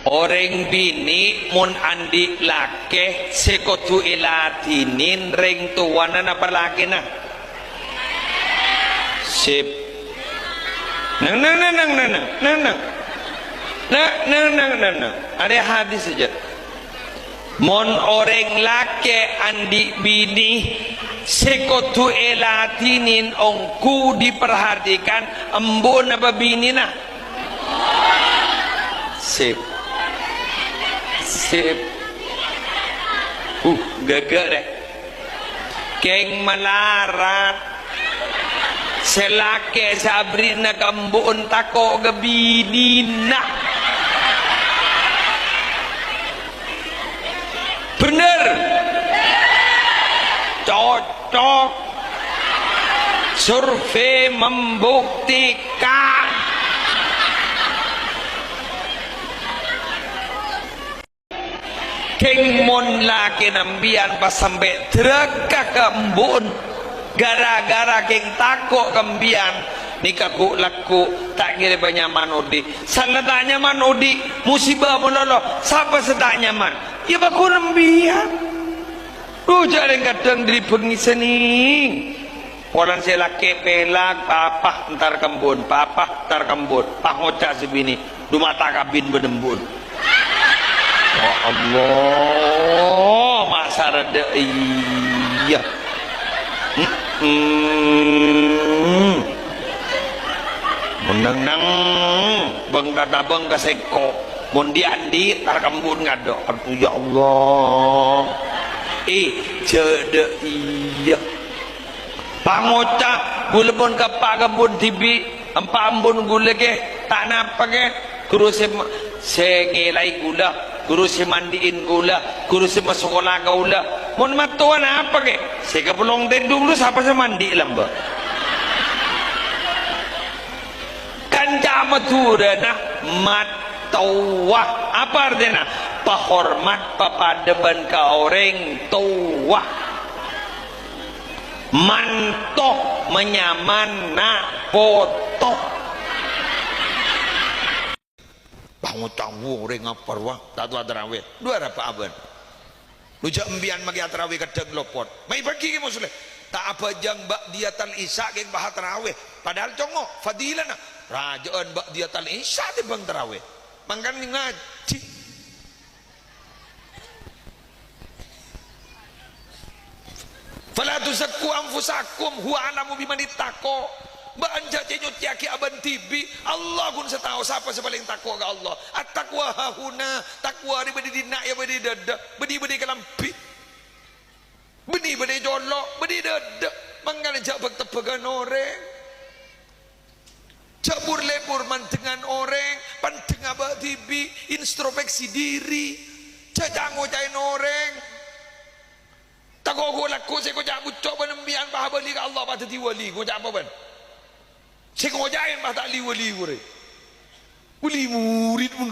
orang bini mun andi lake sekotu ilatinin ring tuanan apa laki nah sip nang ada hadis saja mon orang laki andi bini sekotu ilatinin ongku diperhatikan embun apa bini nah sip gagak deh keng melarat selake sabrina kambun tako gebinina bener cocok survei membuktikan keng mon laki nambian pas sampai teraka kembun gara-gara keng tako kembian nikah ku laku tak kira banyak manudi sana tak nyaman udi musibah menolong siapa setak nyaman ya baku nambian tuh jaring kadang dari pengisening orang saya laki pelak papa ntar kembun papa ntar kembun pak ngocak sebini rumah tak kabin bedembun. Oh Allah masa rada iya menang bang kata bang kaseko mundi andi tarkambun ngado aduh ya Allah cede iya pangoca gula pun kapak kebun tibi empat ambun gula ke tak napa ke kurus sengelai gula guru si mandiin gula guru si sekolah gula mon matuan apa ke saya kepulong dari dulu siapa saya mandi lamba kan jama turana matawa apa artinya pahormat papadeban ke orang tua mantoh menyaman na foto bangun tahu orang ngapar wah tak tahu terawih dua apa aban lu jak embian magi terawih kadang lopot mai pagi ke musuh tak apa jang bak dia tal isya ke bah terawih padahal congo fadilan rajaan bak dia tal isya di bang terawih mangkan ngaji fala tuzakku anfusakum huwa alamu biman ittaqo mbak anja nyuci aki aban tibi Allah pun setahu siapa sepaling takwa ke Allah at-taqwa hahuna takwa di bedi dina ya bedi dada bedi kelampi bedi jolok bedi dada mangkana jak bertebagan orang cabur lebur mantengan orang panteng abah tibi introspeksi diri jajang ngocain orang takwa gue laku saya kocak bucok benembian bah balik ke Allah pada diwali kocak apa ban saya ngojain bah tak liwali gue wali murid pun